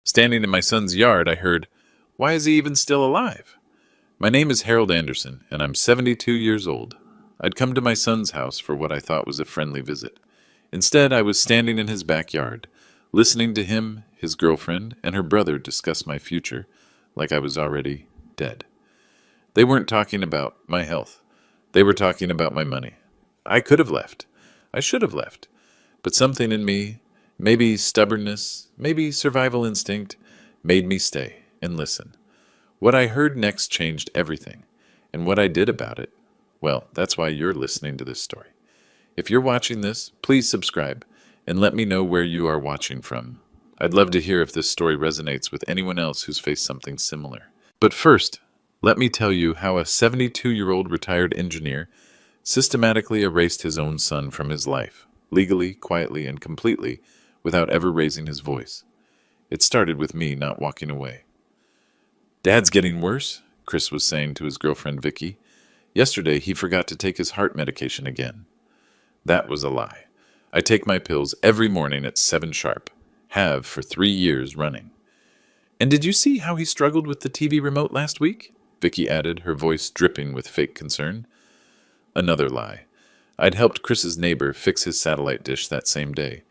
Standing in my son's yard, I heard, "Why is he even still alive?" My name is Harold Anderson, and I'm 72 years old. I'd come to my son's house for what I thought was a friendly visit. Instead, I was standing in his backyard, listening to him, his girlfriend, and her brother discuss my future like I was already dead. They weren't talking about my health. They were talking about my money. I could have left. I should have left. But something in me, maybe stubbornness, maybe survival instinct, made me stay and listen. What I heard next changed everything. And what I did about it, well, that's why you're listening to this story. If you're watching this, please subscribe and let me know where you are watching from. I'd love to hear if this story resonates with anyone else who's faced something similar. But first, let me tell you how a 72-year-old retired engineer systematically erased his own son from his life, legally, quietly, and completely, without ever raising his voice. It started with me not walking away. "Dad's getting worse," Chris was saying to his girlfriend Vicky. "Yesterday he forgot to take his heart medication again." That was a lie. I take my pills every morning at 7 sharp. Have for 3 years running. "And did you see how he struggled with the TV remote last week?" Vicky added, her voice dripping with fake concern. Another lie. I'd helped Chris's neighbor fix his satellite dish that same day.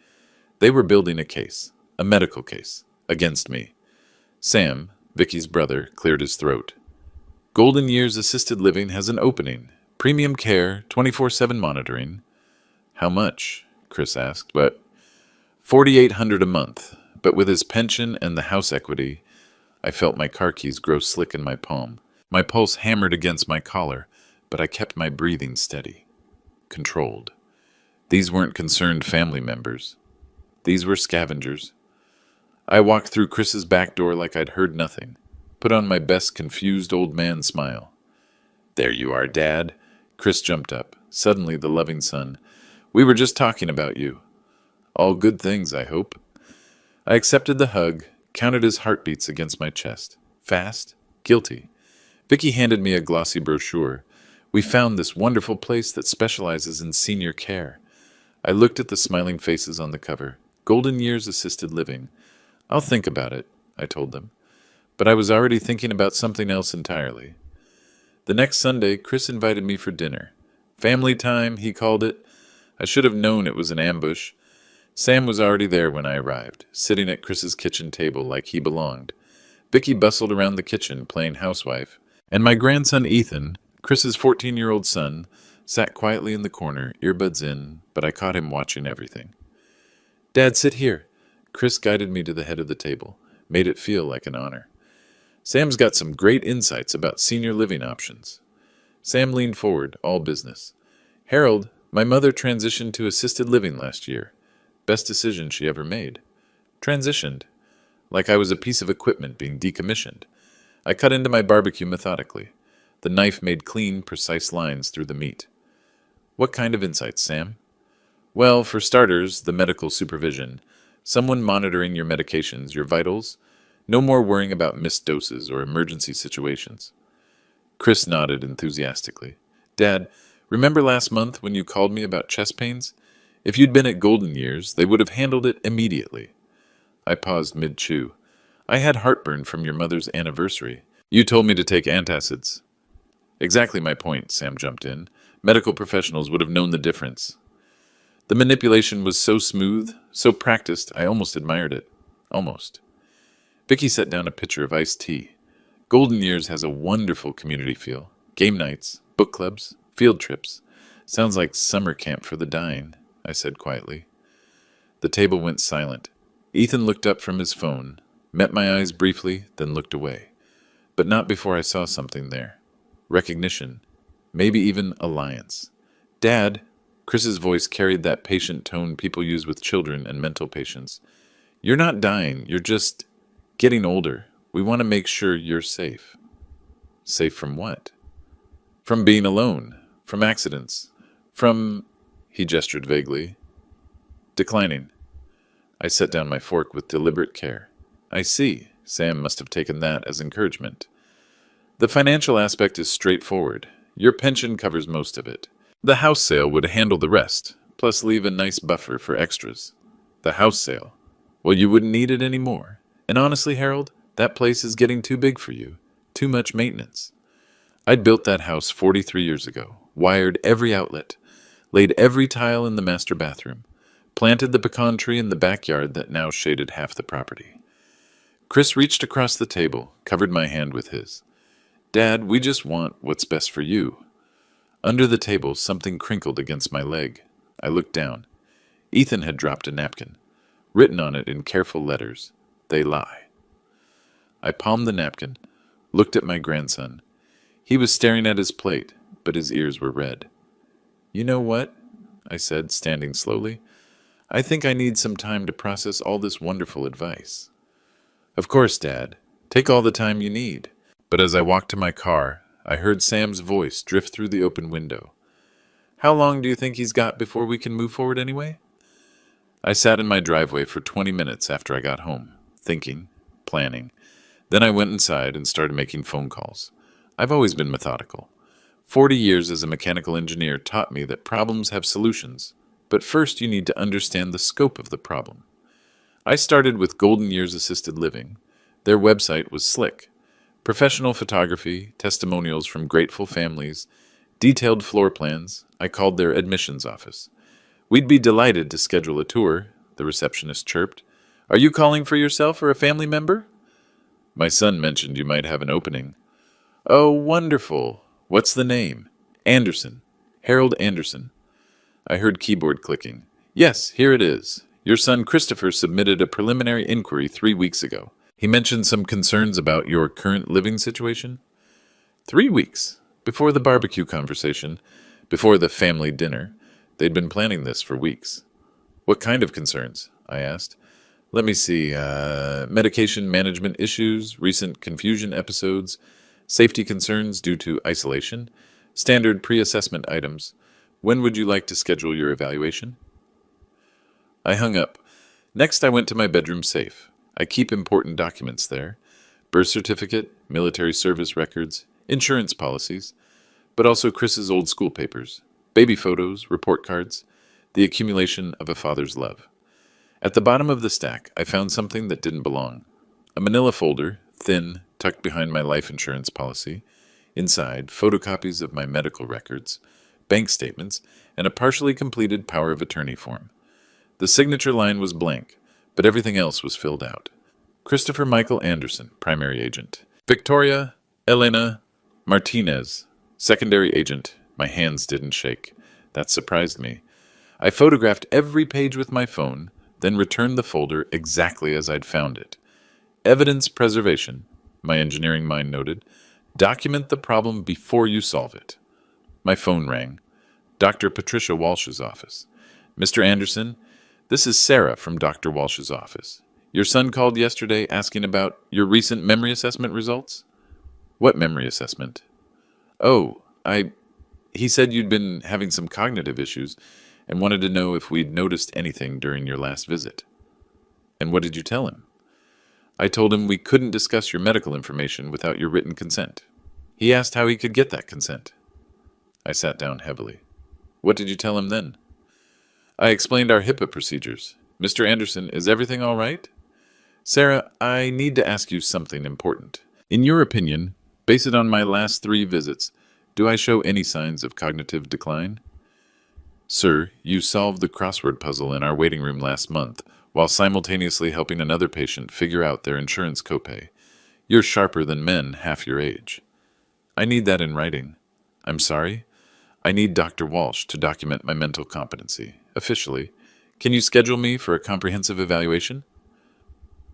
They were building a case, a medical case, against me. Sam, Vicky's brother, cleared his throat. "Golden Years Assisted Living has an opening. Premium care, 24/7 monitoring." "How much?" Chris asked. "But $4,800 a month. But with his pension and the house equity," I felt my car keys grow slick in my palm. My pulse hammered against my collar, but I kept my breathing steady, controlled. These weren't concerned family members. These were scavengers. I walked through Chris's back door like I'd heard nothing, put on my best confused old man smile. "There you are, Dad." Chris jumped up, suddenly the loving son. "We were just talking about you. All good things, I hope." I accepted the hug, counted his heartbeats against my chest. Fast, guilty. Vicky handed me a glossy brochure. "We found this wonderful place that specializes in senior care." I looked at the smiling faces on the cover. "Golden Years Assisted Living." "I'll think about it," I told them. But I was already thinking about something else entirely. The next Sunday, Chris invited me for dinner. Family time, he called it. I should have known it was an ambush. Sam was already there when I arrived, sitting at Chris's kitchen table like he belonged. Vicky bustled around the kitchen, playing housewife, and my grandson Ethan, Chris's 14-year-old son, sat quietly in the corner, earbuds in, but I caught him watching everything. "Dad, sit here." Chris guided me to the head of the table, made it feel like an honor. "Sam's got some great insights about senior living options." Sam leaned forward, all business. "Harold, my mother transitioned to assisted living last year. Best decision she ever made. Transitioned. Like I was a piece of equipment being decommissioned. I cut into my barbecue methodically. The knife made clean, precise lines through the meat." "What kind of insights, Sam?" "Well, for starters, the medical supervision. Someone monitoring your medications, your vitals. No more worrying about missed doses or emergency situations." Chris nodded enthusiastically. "Dad, remember last month when you called me about chest pains? If you'd been at Golden Years, they would have handled it immediately." I paused mid-chew. "I had heartburn from your mother's anniversary. You told me to take antacids." "Exactly my point," Sam jumped in. "Medical professionals would have known the difference." The manipulation was so smooth, so practiced, I almost admired it. Almost. Vicky set down a pitcher of iced tea. Golden Years has a wonderful community feel. Game nights, book clubs, field trips. Sounds like summer camp for the dying, I said quietly. The table went silent. Ethan looked up from his phone, met my eyes briefly, then looked away. But not before I saw something there. Recognition. Maybe even alliance. "Dad," Chris's voice carried that patient tone people use with children and mental patients. "You're not dying, you're just getting older. We want to make sure you're safe." "Safe from what?" "From being alone. From accidents. From," he gestured vaguely, "declining." I set down my fork with deliberate care. "I see." Sam must have taken that as encouragement. "The financial aspect is straightforward. Your pension covers most of it. The house sale would handle the rest, plus leave a nice buffer for extras." "The house sale? Well, you wouldn't need it anymore." And honestly, Harold, that place is getting too big for you. Too much maintenance. I'd built that house 43 years ago, wired every outlet, laid every tile in the master bathroom, planted the pecan tree in the backyard that now shaded half the property. Chris reached across the table, covered my hand with his. Dad, we just want what's best for you. Under the table, something crinkled against my leg. I looked down. Ethan had dropped a napkin. Written on it in careful letters, "They lie." I palmed the napkin, looked at my grandson. He was staring at his plate, but his ears were red. "You know what?" I said, standing slowly. "I think I need some time to process all this wonderful advice." "Of course, Dad. Take all the time you need." But as I walked to my car, I heard Sam's voice drift through the open window. "How long do you think he's got before we can move forward anyway?" I sat in my driveway for 20 minutes after I got home, thinking, planning. Then I went inside and started making phone calls. I've always been methodical. 40 years as a mechanical engineer taught me that problems have solutions, but first you need to understand the scope of the problem. I started with Golden Years Assisted Living. Their website was slick. Professional photography, testimonials from grateful families, detailed floor plans. I called their admissions office. "We'd be delighted to schedule a tour," the receptionist chirped. "Are you calling for yourself or a family member?" "My son mentioned you might have an opening." "Oh, wonderful. What's the name?" "Anderson. Harold Anderson." I heard keyboard clicking. "Yes, here it is. Your son Christopher submitted a preliminary inquiry 3 weeks ago. He mentioned some concerns about your current living situation." 3 weeks. Before the barbecue conversation, before the family dinner. They'd been planning this for weeks. "What kind of concerns?" I asked. "Let me see. Medication management issues, recent confusion episodes, safety concerns due to isolation, standard pre-assessment items. When would you like to schedule your evaluation?" I hung up. Next, I went to my bedroom safe. I keep important documents there. Birth certificate, military service records, insurance policies, but also Chris's old school papers, baby photos, report cards, the accumulation of a father's love. At the bottom of the stack, I found something that didn't belong. A manila folder, thin, tucked behind my life insurance policy. Inside, photocopies of my medical records, bank statements, and a partially completed power of attorney form. The signature line was blank, but everything else was filled out. Christopher Michael Anderson, primary agent. Victoria Elena Martinez, secondary agent. My hands didn't shake. That surprised me. I photographed every page with my phone, then returned the folder exactly as I'd found it. Evidence preservation, my engineering mind noted. Document the problem before you solve it. My phone rang. Dr. Patricia Walsh's office. "Mr. Anderson, this is Sarah from Dr. Walsh's office. Your son called yesterday asking about your recent memory assessment results?" "What memory assessment?" "Oh, he said you'd been having some cognitive issues and wanted to know if we'd noticed anything during your last visit." "And what did you tell him?" "I told him we couldn't discuss your medical information without your written consent. He asked how he could get that consent." I sat down heavily. "What did you tell him then?" "I explained our HIPAA procedures. Mr. Anderson, is everything all right?" "Sarah, I need to ask you something important. In your opinion, base it on my last 3 visits, do I show any signs of cognitive decline?" "Sir, you solved the crossword puzzle in our waiting room last month, while simultaneously helping another patient figure out their insurance copay. You're sharper than men half your age." "I need that in writing." "I'm sorry? I need Dr. Walsh to document my mental competency, officially. Can you schedule me for a comprehensive evaluation?"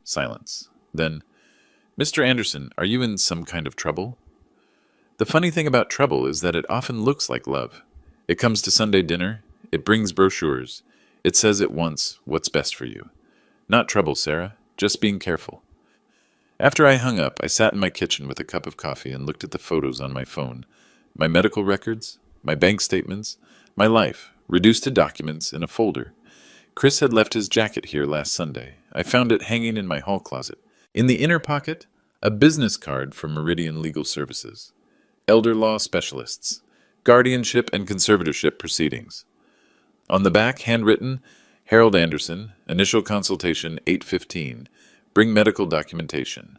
Silence. Then, "Mr. Anderson, are you in some kind of trouble?" The funny thing about trouble is that it often looks like love. It comes to Sunday dinner. It brings brochures. It says at once what's best for you. Not trouble, Sarah. Just being careful. After I hung up, I sat in my kitchen with a cup of coffee and looked at the photos on my phone. My medical records, my bank statements, my life, reduced to documents in a folder. Chris had left his jacket here last Sunday. I found it hanging in my hall closet. In the inner pocket, a business card from Meridian Legal Services. Elder Law Specialists. Guardianship and Conservatorship Proceedings. On the back, handwritten, Harold Anderson, initial consultation 8:15. Bring medical documentation.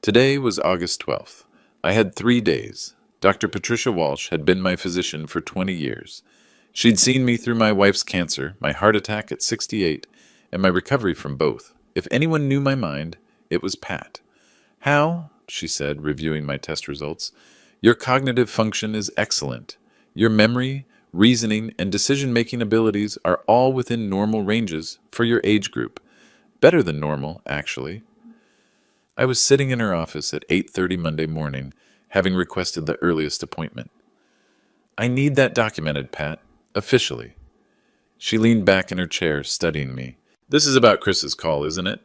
Today was August 12th. I had 3 days. Dr. Patricia Walsh had been my physician for 20 years. She'd seen me through my wife's cancer, my heart attack at 68, and my recovery from both. If anyone knew my mind, it was Pat. "Hal," she said, reviewing my test results, "your cognitive function is excellent. Your memory, reasoning, and decision-making abilities are all within normal ranges for your age group. Better than normal, actually." I was sitting in her office at 8:30 Monday morning, having requested the earliest appointment. "I need that documented, Pat. Officially." She leaned back in her chair, studying me. "This is about Chris's call, isn't it?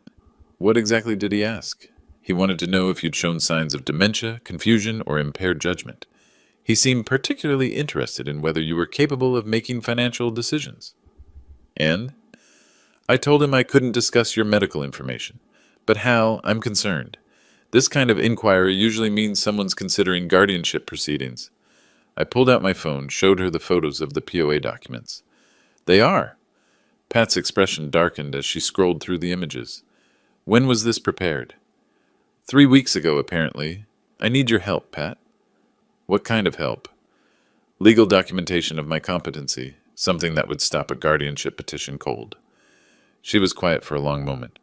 What exactly did he ask?" "He wanted to know if you'd shown signs of dementia, confusion, or impaired judgment. He seemed particularly interested in whether you were capable of making financial decisions." "And?" "I told him I couldn't discuss your medical information. But Hal, I'm concerned. This kind of inquiry usually means someone's considering guardianship proceedings." I pulled out my phone, showed her the photos of the POA documents. "They are." Pat's expression darkened as she scrolled through the images. "When was this prepared?" 3 weeks ago, apparently. I need your help, Pat." "What kind of help?" "Legal documentation of my competency, something that would stop a guardianship petition cold." She was quiet for a long moment.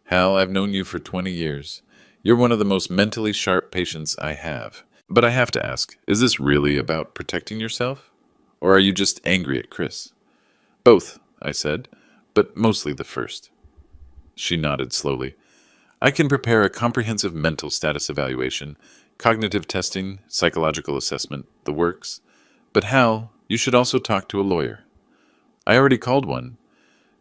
"Hal, I've known you for 20 years. You're one of the most mentally sharp patients I have. But I have to ask, is this really about protecting yourself? Or are you just angry at Chris?" "Both," I said, "but mostly the first." She nodded slowly. "I can prepare a comprehensive mental status evaluation, cognitive testing, psychological assessment, the works. But Hal, you should also talk to a lawyer." "I already called one."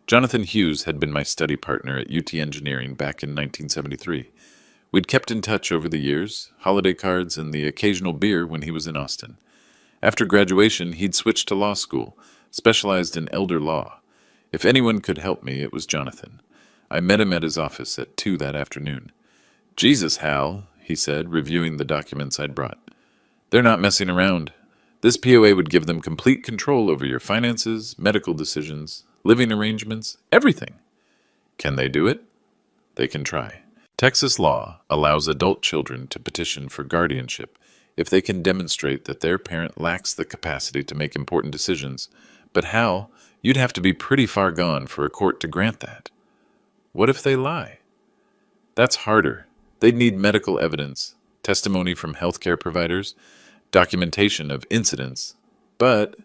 Jonathan Hughes had been my study partner at UT Engineering back in 1973. We'd kept in touch over the years, holiday cards and the occasional beer when he was in Austin. After graduation, he'd switched to law school, specialized in elder law. If anyone could help me, it was Jonathan. I met him at his office at 2 that afternoon. "Jesus, Hal," he said, reviewing the documents I'd brought. "They're not messing around. This POA would give them complete control over your finances, medical decisions, living arrangements, everything." "Can they do it?" "They can try." Texas law allows adult children to petition for guardianship if they can demonstrate that their parent lacks the capacity to make important decisions. But Hal, you'd have to be pretty far gone for a court to grant that. What if they lie? That's harder. They'd need medical evidence, testimony from healthcare providers, documentation of incidents. But,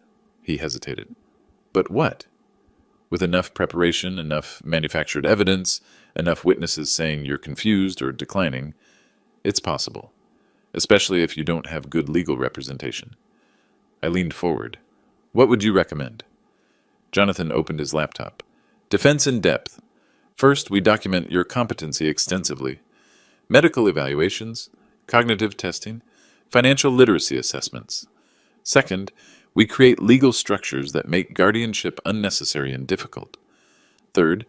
he hesitated, but what? With enough preparation, enough manufactured evidence, enough witnesses saying you're confused or declining, it's possible, especially if you don't have good legal representation. I leaned forward. "What would you recommend?" Jonathan opened his laptop. "Defense in depth. First, we document your competency extensively. Medical evaluations, cognitive testing, financial literacy assessments. Second, we create legal structures that make guardianship unnecessary and difficult. Third,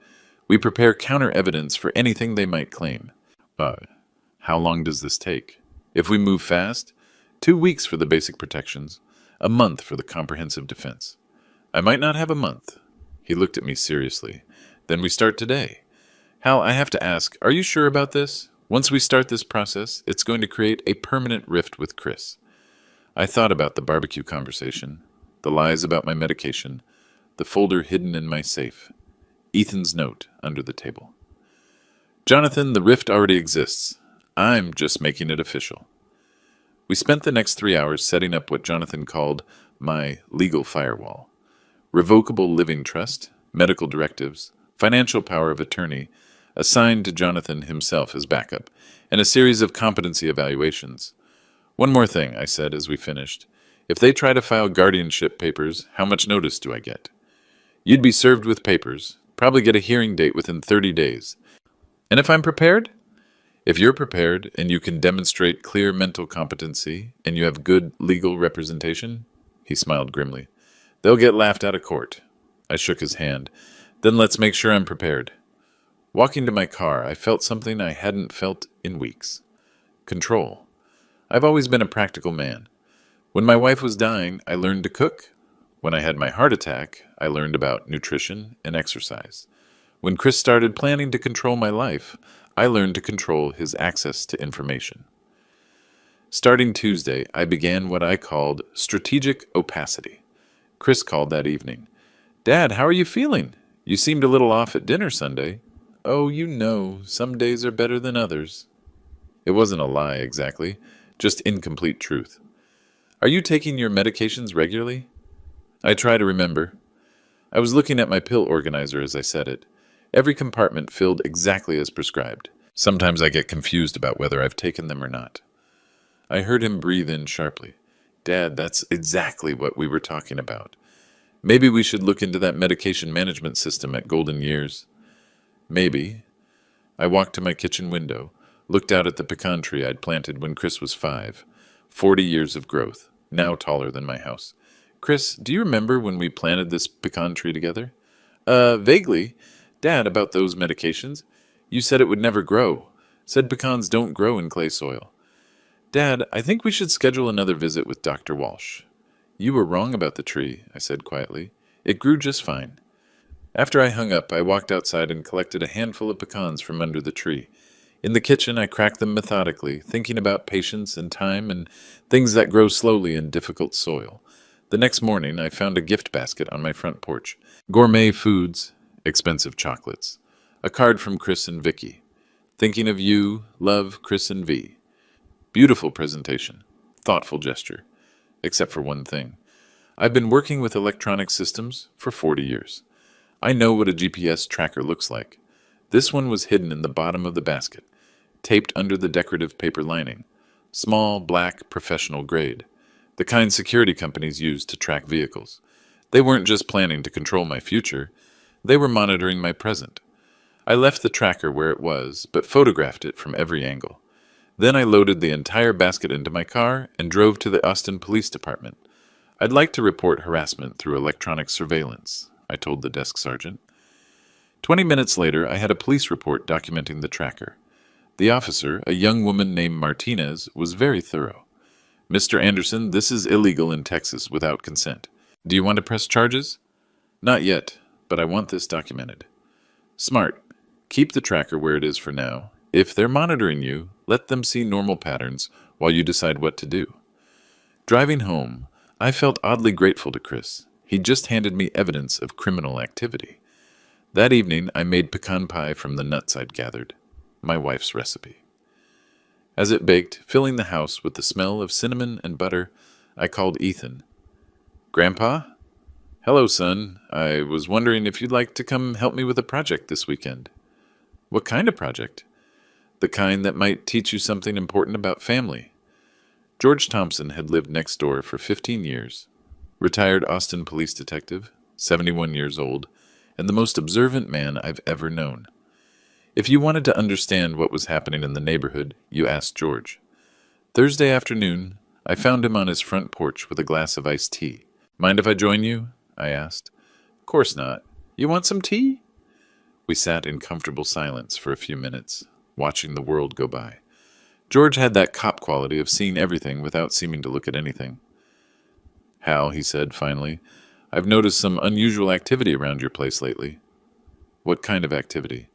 we prepare counter-evidence for anything they might claim. How long does this take? If we move fast, 2 weeks for the basic protections, a month for the comprehensive defense. I might not have a month." He looked at me seriously. "Then we start today. Hal, I have to ask, are you sure about this? Once we start this process, it's going to create a permanent rift with Chris." I thought about the barbecue conversation, the lies about my medication, the folder hidden in my safe, Ethan's note under the table. "Jonathan, the rift already exists. I'm just making it official." We spent the next 3 hours setting up what Jonathan called my legal firewall. Revocable living trust, medical directives, financial power of attorney, assigned to Jonathan himself as backup, and a series of competency evaluations. "One more thing," I said as we finished. "If they try to file guardianship papers, how much notice do I get?" "You'd be served with papers, probably get a hearing date within 30 days. And if I'm prepared?" "If you're prepared and you can demonstrate clear mental competency and you have good legal representation," he smiled grimly, "they'll get laughed out of court." I shook his hand. "Then let's make sure I'm prepared." Walking to my car, I felt something I hadn't felt in weeks. Control. I've always been a practical man. When my wife was dying, I learned to cook. When I had my heart attack, I learned about nutrition and exercise. When Chris started planning to control my life, I learned to control his access to information. Starting Tuesday, I began what I called strategic opacity. Chris called that evening. "Dad, how are you feeling? You seemed a little off at dinner Sunday." "Oh, some days are better than others." It wasn't a lie, exactly, just incomplete truth. "Are you taking your medications regularly?" I try to remember. I was looking at my pill organizer as I said it. Every compartment filled exactly as prescribed. Sometimes I get confused about whether I've taken them or not. I heard him breathe in sharply. "Dad, that's exactly what we were talking about. Maybe we should look into that medication management system at Golden Years." "Maybe." I walked to my kitchen window, looked out at the pecan tree I'd planted when Chris was 5. 40 years of growth, now taller than my house. "Chris, do you remember when we planted this pecan tree together?" Vaguely. Dad, about those medications. You said it would never grow. Said pecans don't grow in clay soil." "Dad, I think we should schedule another visit with Dr. Walsh." "You were wrong about the tree," I said quietly. "It grew just fine." After I hung up, I walked outside and collected a handful of pecans from under the tree. In the kitchen, I cracked them methodically, thinking about patience and time and things that grow slowly in difficult soil. The next morning, I found a gift basket on my front porch. Gourmet foods, expensive chocolates. A card from Chris and Vicky. "Thinking of you, love, Chris and V." Beautiful presentation. Thoughtful gesture. Except for one thing. I've been working with electronic systems for 40 years. I know what a GPS tracker looks like. This one was hidden in the bottom of the basket, taped under the decorative paper lining. Small, black, professional grade. The kind security companies use to track vehicles. They weren't just planning to control my future. They were monitoring my present. I left the tracker where it was, but photographed it from every angle. Then I loaded the entire basket into my car and drove to the Austin Police Department. "I'd like to report harassment through electronic surveillance," I told the desk sergeant. 20 minutes later, I had a police report documenting the tracker. The officer, a young woman named Martinez, was very thorough. "Mr. Anderson, this is illegal in Texas without consent. Do you want to press charges?" "Not yet, but I want this documented." "Smart. Keep the tracker where it is for now. If they're monitoring you, let them see normal patterns while you decide what to do." Driving home, I felt oddly grateful to Chris. He'd just handed me evidence of criminal activity. That evening, I made pecan pie from the nuts I'd gathered, my wife's recipe. As it baked, filling the house with the smell of cinnamon and butter, I called Ethan. "Grandpa?" "Hello, son. I was wondering if you'd like to come help me with a project this weekend." "What kind of project?" "The kind that might teach you something important about family." George Thompson had lived next door for 15 years. Retired Austin police detective, 71 years old, and the most observant man I've ever known. If you wanted to understand what was happening in the neighborhood, you asked George. Thursday afternoon, I found him on his front porch with a glass of iced tea. "Mind if I join you?" I asked. "Course not. You want some tea?" We sat in comfortable silence for a few minutes, watching the world go by. George had that cop quality of seeing everything without seeming to look at anything. "Hal," he said finally, "I've noticed some unusual activity around your place lately." "What kind of activity?"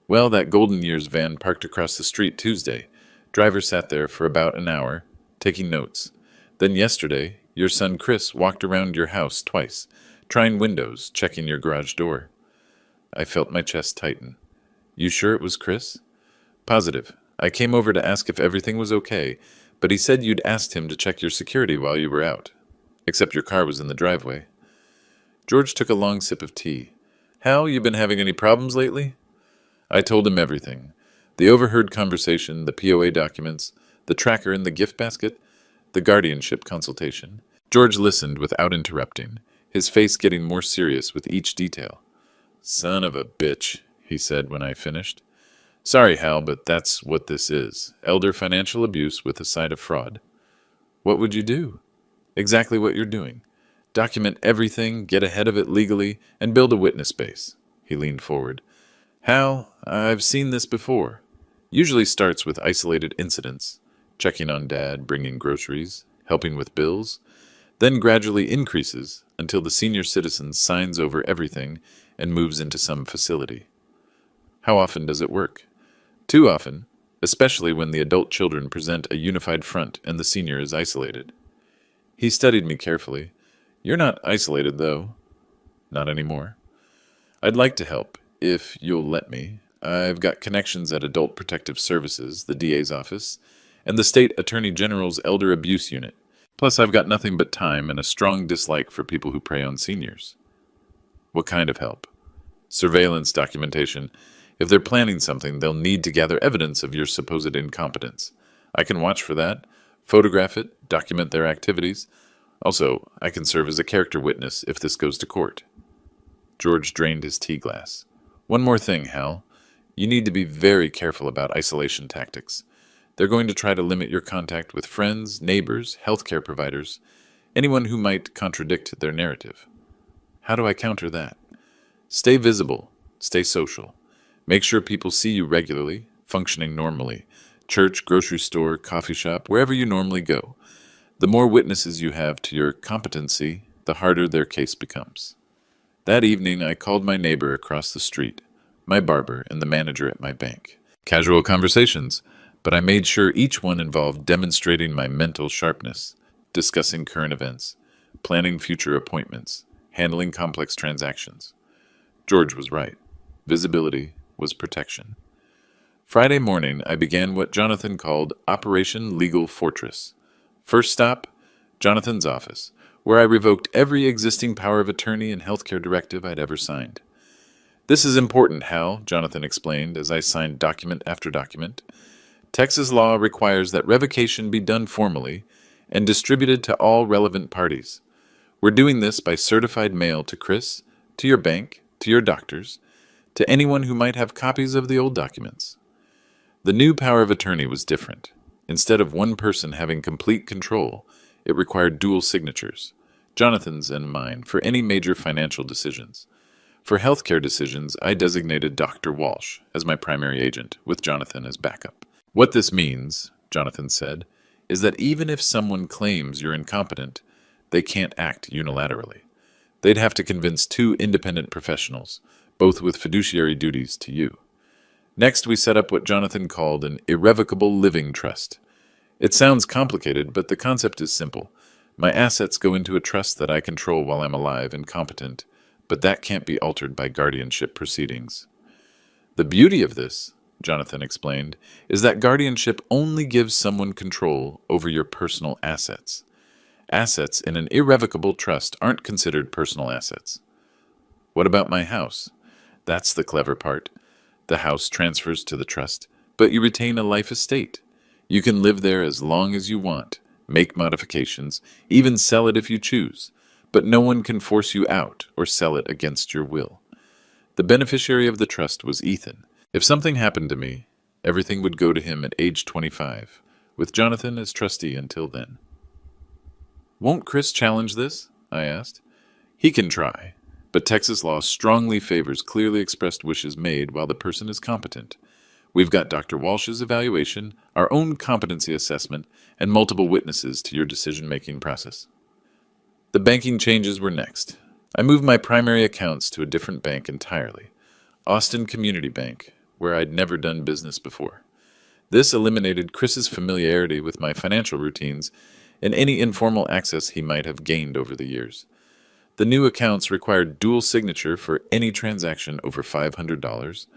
"Well, that Golden Years van parked across the street Tuesday. Driver sat there for about an hour, taking notes. Then yesterday, your son Chris walked around your house twice, trying windows, checking your garage door." I felt my chest tighten. "You sure it was Chris?" "Positive. I came over to ask if everything was okay, but he said you'd asked him to check your security while you were out. Except your car was in the driveway." George took a long sip of tea. "Hal, you been having any problems lately?" I told him everything. The overheard conversation, the POA documents, the tracker in the gift basket, the guardianship consultation. George listened without interrupting, his face getting more serious with each detail. "Son of a bitch," he said when I finished. "Sorry, Hal, but that's what this is. Elder financial abuse with a side of fraud." "What would you do?" "Exactly what you're doing. Document everything, get ahead of it legally, and build a witness base." He leaned forward. "Hal, I've seen this before. Usually starts with isolated incidents, checking on Dad, bringing groceries, helping with bills, then gradually increases until the senior citizen signs over everything and moves into some facility." "How often does it work?" Too often, especially when the adult children present a unified front and the senior is isolated. He studied me carefully. You're not isolated, though. Not anymore. I'd like to help, if you'll let me. I've got connections at Adult Protective Services, the DA's office, and the State Attorney General's Elder Abuse Unit. Plus, I've got nothing but time and a strong dislike for people who prey on seniors. What kind of help? Surveillance documentation. If they're planning something, they'll need to gather evidence of your supposed incompetence. I can watch for that, photograph it, document their activities. Also, I can serve as a character witness if this goes to court. George drained his tea glass. One more thing, Hal. You need to be very careful about isolation tactics. They're going to try to limit your contact with friends, neighbors, healthcare providers, anyone who might contradict their narrative. How do I counter that? Stay visible. Stay social. Make sure people see you regularly, functioning normally. Church, grocery store, coffee shop, wherever you normally go. The more witnesses you have to your competency, the harder their case becomes. That evening, I called my neighbor across the street, my barber, and the manager at my bank. Casual conversations, but I made sure each one involved demonstrating my mental sharpness, discussing current events, planning future appointments, handling complex transactions. George was right. Visibility was protection. Friday morning, I began what Jonathan called Operation Legal Fortress. First stop, Jonathan's office, where I revoked every existing power of attorney and healthcare directive I'd ever signed. This is important, Hal, Jonathan explained as I signed document after document. Texas law requires that revocation be done formally and distributed to all relevant parties. We're doing this by certified mail to Chris, to your bank, to your doctors, to anyone who might have copies of the old documents. The new power of attorney was different. Instead of one person having complete control, it required dual signatures, Jonathan's and mine, for any major financial decisions. For healthcare decisions, I designated Dr. Walsh as my primary agent, with Jonathan as backup. What this means, Jonathan said, is that even if someone claims you're incompetent, they can't act unilaterally. They'd have to convince two independent professionals, both with fiduciary duties to you. Next, we set up what Jonathan called an irrevocable living trust. It sounds complicated, but the concept is simple. My assets go into a trust that I control while I'm alive and competent, but that can't be altered by guardianship proceedings. The beauty of this, Jonathan explained, is that guardianship only gives someone control over your personal assets. Assets in an irrevocable trust aren't considered personal assets. What about my house? That's the clever part. The house transfers to the trust, but you retain a life estate. You can live there as long as you want, make modifications, even sell it if you choose, but no one can force you out or sell it against your will. The beneficiary of the trust was Ethan. If something happened to me, everything would go to him at age 25, with Jonathan as trustee until then. Won't Chris challenge this? I asked. He can try, but Texas law strongly favors clearly expressed wishes made while the person is competent. We've got Dr. Walsh's evaluation, our own competency assessment, and multiple witnesses to your decision-making process. The banking changes were next. I moved my primary accounts to a different bank entirely, Austin Community Bank, where I'd never done business before. This eliminated Chris's familiarity with my financial routines and any informal access he might have gained over the years. The new accounts required dual signature for any transaction over $500,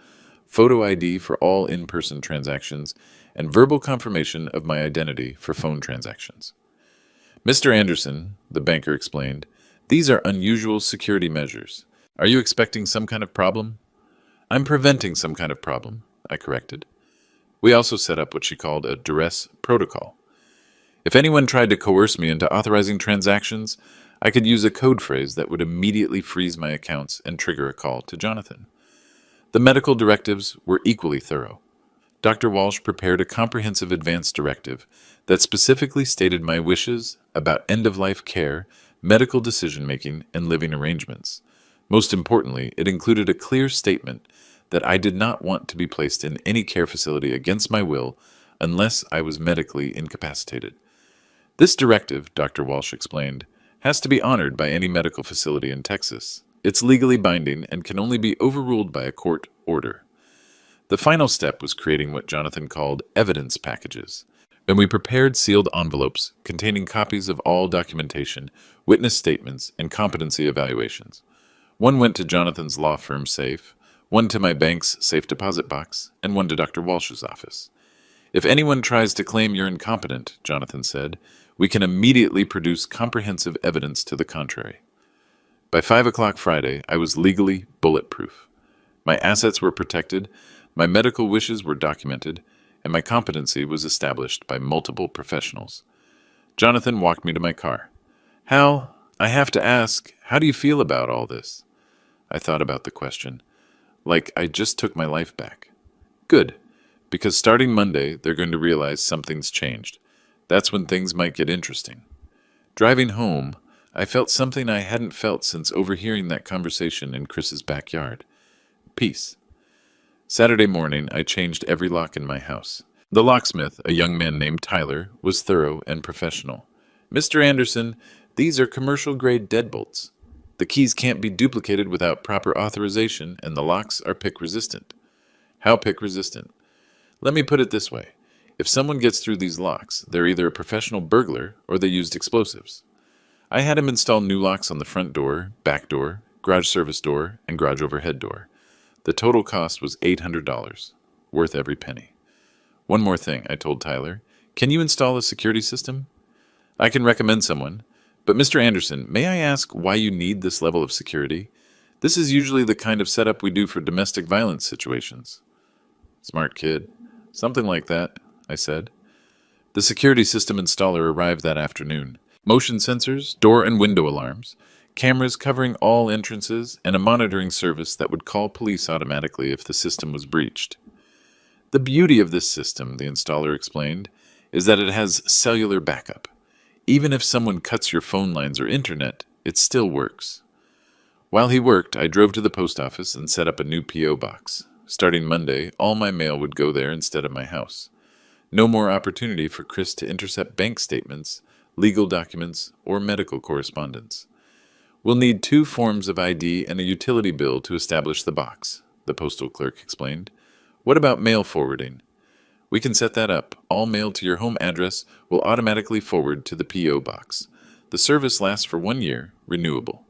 photo ID for all in-person transactions, and verbal confirmation of my identity for phone transactions. Mr. Anderson, the banker explained, these are unusual security measures. Are you expecting some kind of problem? I'm preventing some kind of problem, I corrected. We also set up what she called a duress protocol. If anyone tried to coerce me into authorizing transactions, I could use a code phrase that would immediately freeze my accounts and trigger a call to Jonathan. The medical directives were equally thorough. Dr. Walsh prepared a comprehensive advance directive that specifically stated my wishes about end-of-life care, medical decision-making, and living arrangements. Most importantly, it included a clear statement that I did not want to be placed in any care facility against my will unless I was medically incapacitated. This directive, Dr. Walsh explained, has to be honored by any medical facility in Texas. It's legally binding and can only be overruled by a court order. The final step was creating what Jonathan called evidence packages, and we prepared sealed envelopes containing copies of all documentation, witness statements, and competency evaluations. One went to Jonathan's law firm safe, one to my bank's safe deposit box, and one to Dr. Walsh's office. If anyone tries to claim you're incompetent, Jonathan said, we can immediately produce comprehensive evidence to the contrary. By 5 o'clock Friday, I was legally bulletproof. My assets were protected, my medical wishes were documented, and my competency was established by multiple professionals. Jonathan walked me to my car. Hal, I have to ask, how do you feel about all this? I thought about the question. Like I just took my life back. Good, because starting Monday, they're going to realize something's changed. That's when things might get interesting. Driving home, I felt something I hadn't felt since overhearing that conversation in Chris's backyard. Peace. Saturday morning, I changed every lock in my house. The locksmith, a young man named Tyler, was thorough and professional. Mr. Anderson, these are commercial-grade deadbolts. The keys can't be duplicated without proper authorization, and the locks are pick-resistant. How pick-resistant? Let me put it this way. If someone gets through these locks, they're either a professional burglar or they used explosives. I had him install new locks on the front door, back door, garage service door, and garage overhead door. The total cost was $800, worth every penny. One more thing, I told Tyler. Can you install a security system? I can recommend someone. But Mr. Anderson, may I ask why you need this level of security? This is usually the kind of setup we do for domestic violence situations. Smart kid. Something like that, I said. The security system installer arrived that afternoon. Motion sensors, door and window alarms, cameras covering all entrances, and a monitoring service that would call police automatically if the system was breached. The beauty of this system, the installer explained, is that it has cellular backup. Even if someone cuts your phone lines or internet, it still works. While he worked, I drove to the post office and set up a new P.O. box. Starting Monday, all my mail would go there instead of my house. No more opportunity for Chris to intercept bank statements, legal documents, or medical correspondence. We'll need 2 forms of ID and a utility bill to establish the box, the postal clerk explained. What about mail forwarding? We can set that up. All mail to your home address will automatically forward to the P.O. box. The service lasts for 1 year, renewable.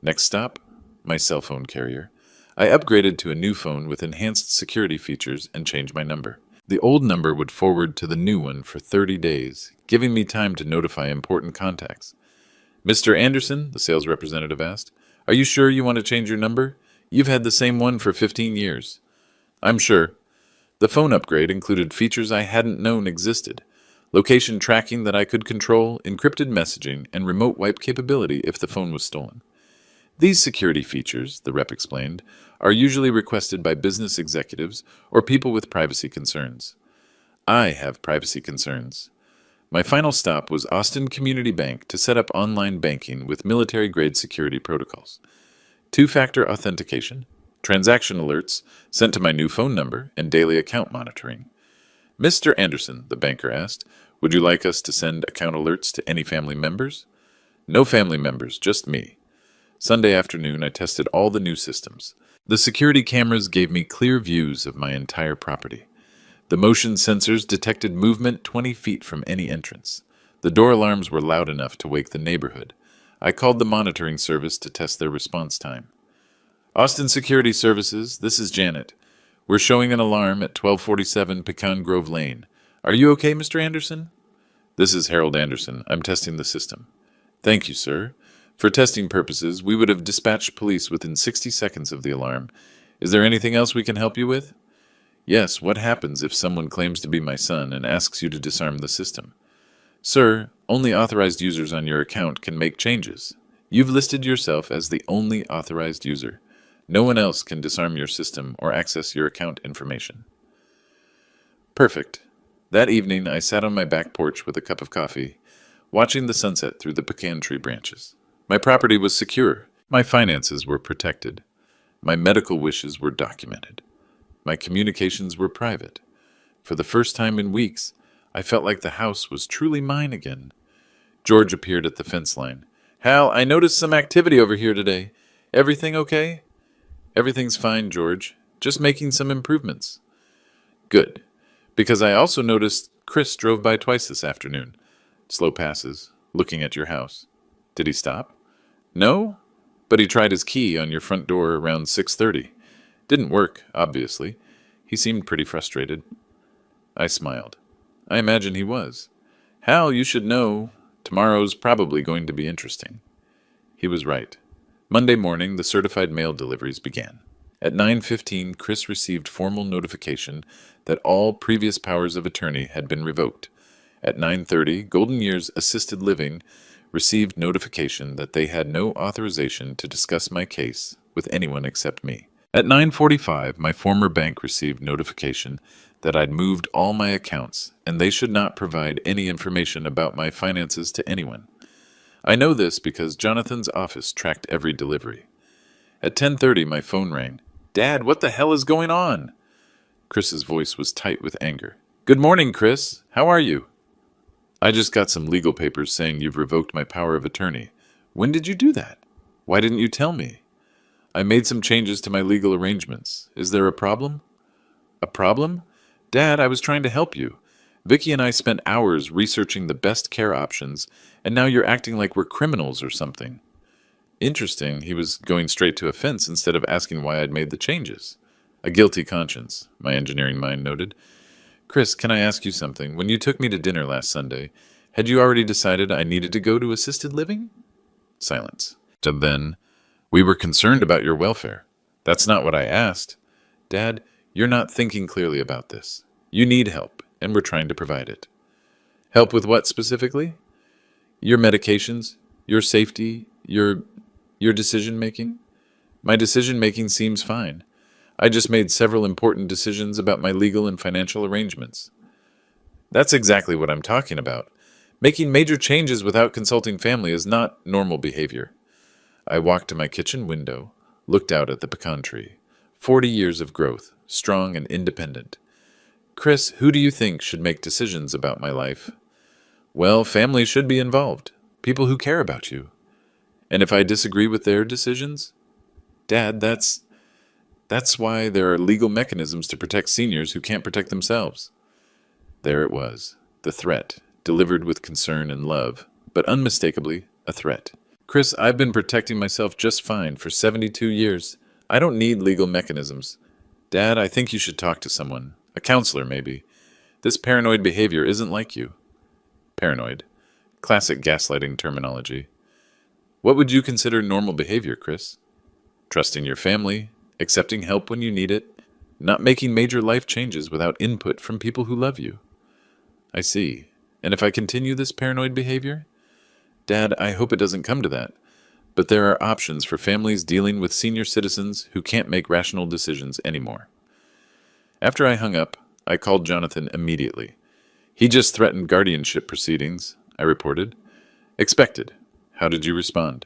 Next stop, my cell phone carrier. I upgraded to a new phone with enhanced security features and changed my number. The old number would forward to the new one for 30 days, giving me time to notify important contacts. Mr. Anderson, the sales representative asked, are you sure you want to change your number? You've had the same one for 15 years. I'm sure. The phone upgrade included features I hadn't known existed. Location tracking that I could control, encrypted messaging, and remote wipe capability if the phone was stolen. These security features, the rep explained, are usually requested by business executives or people with privacy concerns. I have privacy concerns. My final stop was Austin Community Bank to set up online banking with military-grade security protocols. 2-factor authentication, transaction alerts sent to my new phone number, and daily account monitoring. Mr. Anderson, the banker asked, would you like us to send account alerts to any family members? No family members, just me. Sunday afternoon, I tested all the new systems. The security cameras gave me clear views of my entire property. The motion sensors detected movement 20 feet from any entrance. The door alarms were loud enough to wake the neighborhood. I called the monitoring service to test their response time. Austin Security Services, this is Janet. We're showing an alarm at 1247 Pecan Grove Lane. Are you okay, Mr. Anderson? This is Harold Anderson. I'm testing the system. Thank you, sir. For testing purposes, we would have dispatched police within 60 seconds of the alarm. Is there anything else we can help you with? Yes, what happens if someone claims to be my son and asks you to disarm the system? Sir, only authorized users on your account can make changes. You've listed yourself as the only authorized user. No one else can disarm your system or access your account information. Perfect. That evening, I sat on my back porch with a cup of coffee, watching the sunset through the pecan tree branches. My property was secure. My finances were protected. My medical wishes were documented. My communications were private. For the first time in weeks, I felt like the house was truly mine again. George appeared at the fence line. Hal, I noticed some activity over here today. Everything okay? Everything's fine, George. just making some improvements. Good, because I also noticed Chris drove by twice this afternoon. Slow passes, looking at your house. Did he stop? No, but he tried his key on your front door around 6:30. Didn't work, obviously. He seemed pretty frustrated. I smiled. I imagine he was. Hal, you should know, tomorrow's probably going to be interesting. He was right. Monday morning, the certified mail deliveries began. At 9:15, Chris received formal notification that all previous powers of attorney had been revoked. At 9:30, Golden Years Assisted Living received notification that they had no authorization to discuss my case with anyone except me. At 9:45, my former bank received notification that I'd moved all my accounts and they should not provide any information about my finances to anyone. I know this because Jonathan's office tracked every delivery. At 10:30, my phone rang. "Dad, what the hell is going on?" Chris's voice was tight with anger. "Good morning, Chris. How are you?" "I just got some legal papers saying you've revoked my power of attorney. When did you do that? Why didn't you tell me?" "I made some changes to my legal arrangements. Is there a problem?" "A problem? Dad, I was trying to help you. Vicky and I spent hours researching the best care options, and now you're acting like we're criminals or something." Interesting, he was going straight to offense instead of asking why I'd made the changes. A guilty conscience, my engineering mind noted. "Chris, can I ask you something? When you took me to dinner last Sunday, had you already decided I needed to go to assisted living?" Silence. And then, "We were concerned about your welfare." "That's not what I asked." "Dad, you're not thinking clearly about this. You need help, and we're trying to provide it." "Help with what specifically?" "Your medications, your safety, your decision-making." "My decision-making seems fine. I just made several important decisions about my legal and financial arrangements." "That's exactly what I'm talking about. Making major changes without consulting family is not normal behavior." I walked to my kitchen window, looked out at the pecan tree. 40 years of growth, strong and independent. "Chris, who do you think should make decisions about my life?" "Well, family should be involved. People who care about you." "And if I disagree with their decisions?" "Dad, that's why there are legal mechanisms to protect seniors who can't protect themselves." There it was, the threat, delivered with concern and love, but unmistakably a threat. "Chris, I've been protecting myself just fine for 72 years. I don't need legal mechanisms. Dad, I think you should talk to someone. A counselor, maybe. This paranoid behavior isn't like you." Paranoid. Classic gaslighting terminology. "What would you consider normal behavior, Chris?" "Trusting your family, accepting help when you need it, not making major life changes without input from people who love you." "I see. And if I continue this paranoid behavior?" "Dad, I hope it doesn't come to that. But there are options for families dealing with senior citizens who can't make rational decisions anymore." After I hung up, I called Jonathan immediately. "He just threatened guardianship proceedings," I reported. "Expected. How did you respond?"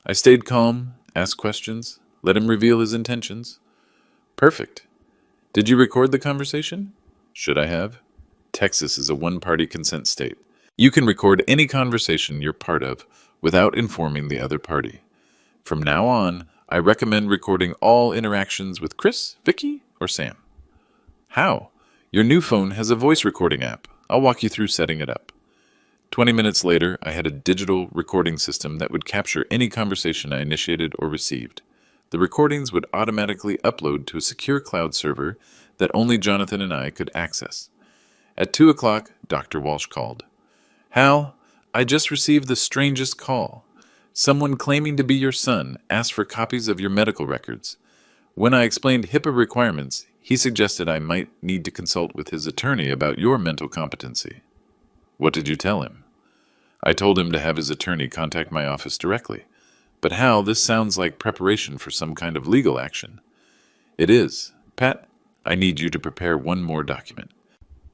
"I stayed calm, asked questions, let him reveal his intentions." "Perfect. Did you record the conversation?" "Should I have?" Texas is a one-party consent state. You can record any conversation you're part of without informing the other party. From now on, I recommend recording all interactions with Chris, Vicky, or Sam. "How?" "Your new phone has a voice recording app. I'll walk you through setting it up." 20 minutes later, I had a digital recording system that would capture any conversation I initiated or received. The recordings would automatically upload to a secure cloud server that only Jonathan and I could access. At 2 o'clock, Dr. Walsh called. "Hal, I just received the strangest call. Someone claiming to be your son asked for copies of your medical records. When I explained HIPAA requirements, he suggested I might need to consult with his attorney about your mental competency." "What did you tell him?" "I told him to have his attorney contact my office directly. But Hal, this sounds like preparation for some kind of legal action." "It is. Pat, I need you to prepare one more document."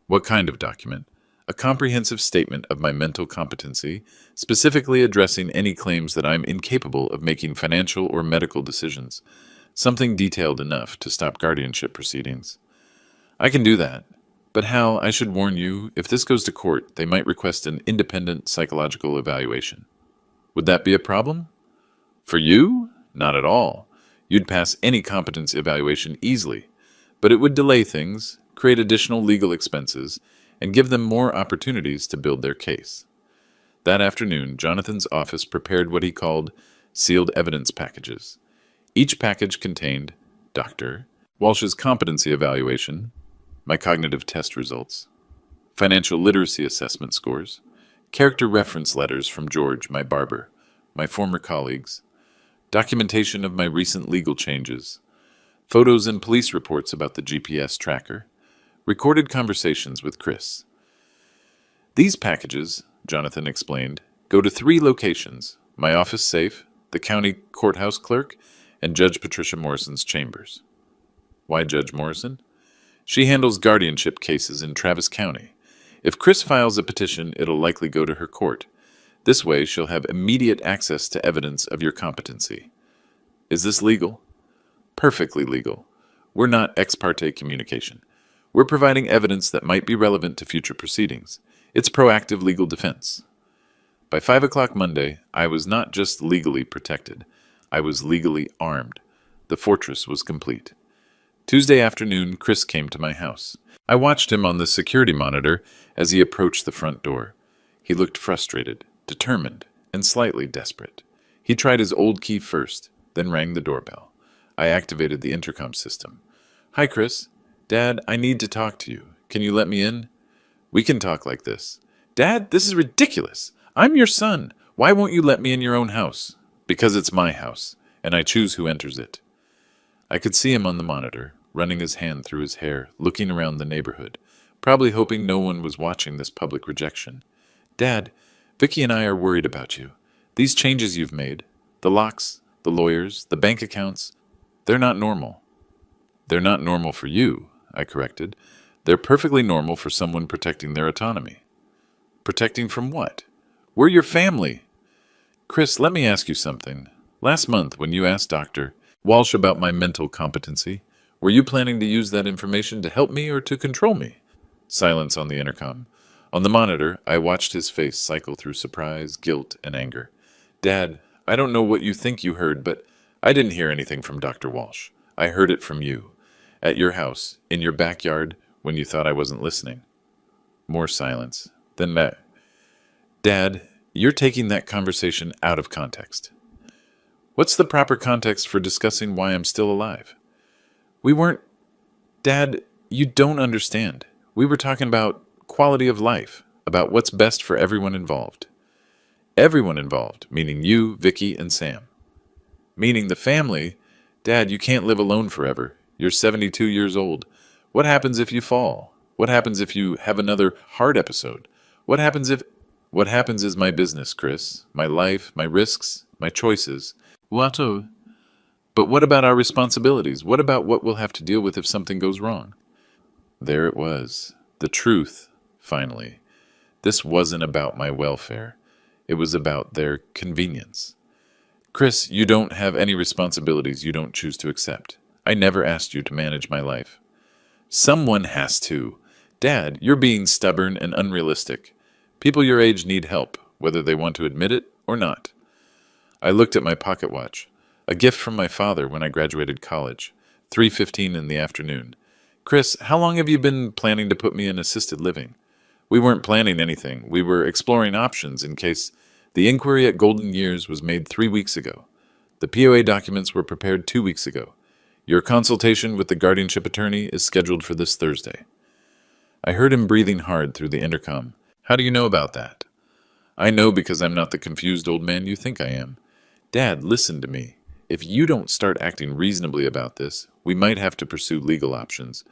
"What kind of document?" "A comprehensive statement of my mental competency, specifically addressing any claims that I'm incapable of making financial or medical decisions. Something detailed enough to stop guardianship proceedings." "I can do that. But Hal, I should warn you, if this goes to court, they might request an independent psychological evaluation." "Would that be a problem?" "For you? Not at all. You'd pass any competence evaluation easily, but it would delay things, create additional legal expenses, and give them more opportunities to build their case. That afternoon, Jonathan's office prepared what he called sealed evidence packages. Each package contained Dr. Walsh's competency evaluation, my cognitive test results, financial literacy assessment scores, character reference letters from George, my barber, my former colleagues, documentation of my recent legal changes, photos and police reports about the GPS tracker, recorded conversations with Chris. These packages, Jonathan explained, go to 3 locations: my office safe, the county courthouse clerk, and Judge Patricia Morrison's chambers. Why Judge Morrison? She handles guardianship cases in Travis County. If Chris files a petition, it'll likely go to her court. This way, she'll have immediate access to evidence of your competency. Is this legal? Perfectly legal. We're not ex parte communication. We're providing evidence that might be relevant to future proceedings. It's proactive legal defense. By 5 o'clock Monday, I was not just legally protected. I was legally armed. The fortress was complete. Tuesday afternoon, Chris came to my house. I watched him on the security monitor as he approached the front door. He looked frustrated, determined, and slightly desperate. He tried his old key first, then rang the doorbell. I activated the intercom system. "Hi, Chris. Dad, I need to talk to you. Can you let me in?" "We can talk like this." "Dad, this is ridiculous. I'm your son. Why won't you let me in your own house?" "Because it's my house, and I choose who enters it." I could see him on the monitor, running his hand through his hair, looking around the neighborhood, probably hoping no one was watching this public rejection. "Dad, Vicky and I are worried about you. These changes you've made, the locks, the lawyers, the bank accounts, they're not normal." "They're not normal for you," I corrected. "They're perfectly normal for someone protecting their autonomy." "Protecting from what? We're your family." "Chris, let me ask you something. Last month, when you asked Dr. Walsh about my mental competency, were you planning to use that information to help me or to control me?" Silence on the intercom. On the monitor, I watched his face cycle through surprise, guilt, and anger. "Dad, I don't know what you think you heard, but I didn't hear anything from Dr. Walsh. I heard it from you. At your house, in your backyard, when you thought I wasn't listening." More silence. Then that. "Dad, you're taking that conversation out of context." "What's the proper context for discussing why I'm still alive?" "We weren't... Dad, you don't understand. We were talking about quality of life, about what's best for everyone involved." "Everyone involved, meaning you, Vicky, and Sam." "Meaning the family? Dad, you can't live alone forever. You're 72 years old. What happens if you fall? What happens if you have another heart episode? What happens if... What happens is my business, Chris. My life, my risks, my choices. What? But what about our responsibilities? What about what we'll have to deal with if something goes wrong?" There it was. The truth, finally. This wasn't about my welfare. It was about their convenience. "Chris, you don't have any responsibilities you don't choose to accept. I never asked you to manage my life." "Someone has to. Dad, you're being stubborn and unrealistic. People your age need help, whether they want to admit it or not." I looked at my pocket watch. A gift from my father when I graduated college. 3:15 in the afternoon. "Chris, how long have you been planning to put me in assisted living?" "We weren't planning anything. We were exploring options in case the inquiry at Golden Years was made 3 weeks ago. The POA documents were prepared 2 weeks ago. Your consultation with the guardianship attorney is scheduled for this Thursday." I heard him breathing hard through the intercom. "How do you know about that?" "I know because I'm not the confused old man you think I am. Dad, listen to me. If you don't start acting reasonably about this, we might have to pursue legal options.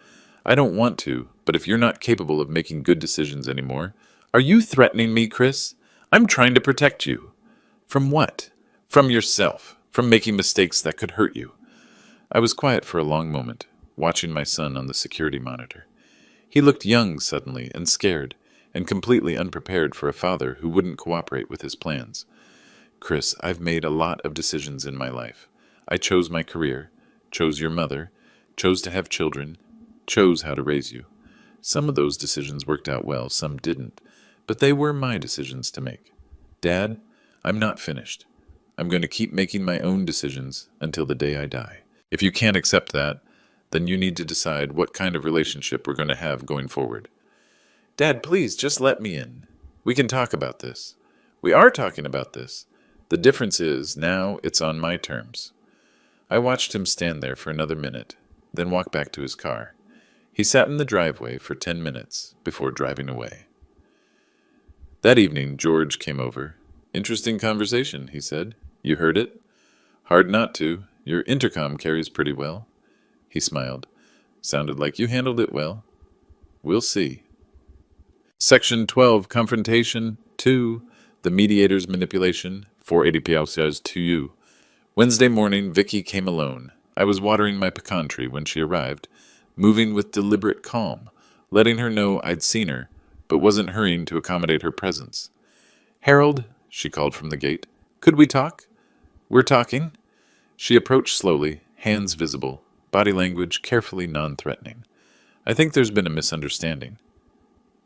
I don't want to, but if you're not capable of making good decisions anymore..." "Are you threatening me, Chris? I'm trying to protect you." "From what?" "From yourself. From making mistakes that could hurt you." I was quiet for a long moment, watching my son on the security monitor. He looked young suddenly and scared, and completely unprepared for a father who wouldn't cooperate with his plans. "Chris, I've made a lot of decisions in my life. I chose my career, chose your mother, chose to have children, chose how to raise you. Some of those decisions worked out well, some didn't, but they were my decisions to make. Dad, I'm not finished. I'm going to keep making my own decisions until the day I die. If you can't accept that, then you need to decide what kind of relationship we're going to have going forward. Dad, please, just let me in. We can talk about this. We are talking about this. The difference is, now it's on my terms. I watched him stand there for another minute, then walk back to his car. He sat in the driveway for 10 minutes before driving away. That evening, George came over. Interesting conversation, he said. You heard it? Hard not to. Your intercom carries pretty well. He smiled. Sounded like you handled it well. We'll see. Section 12, Confrontation 2, The Mediator's Manipulation, 480 pesos to you. Wednesday morning, Vicky came alone. I was watering my pecan tree when she arrived, moving with deliberate calm, letting her know I'd seen her, but wasn't hurrying to accommodate her presence. Harold, she called from the gate, could we talk? We're talking. She approached slowly, hands visible, body language carefully non-threatening. I think there's been a misunderstanding.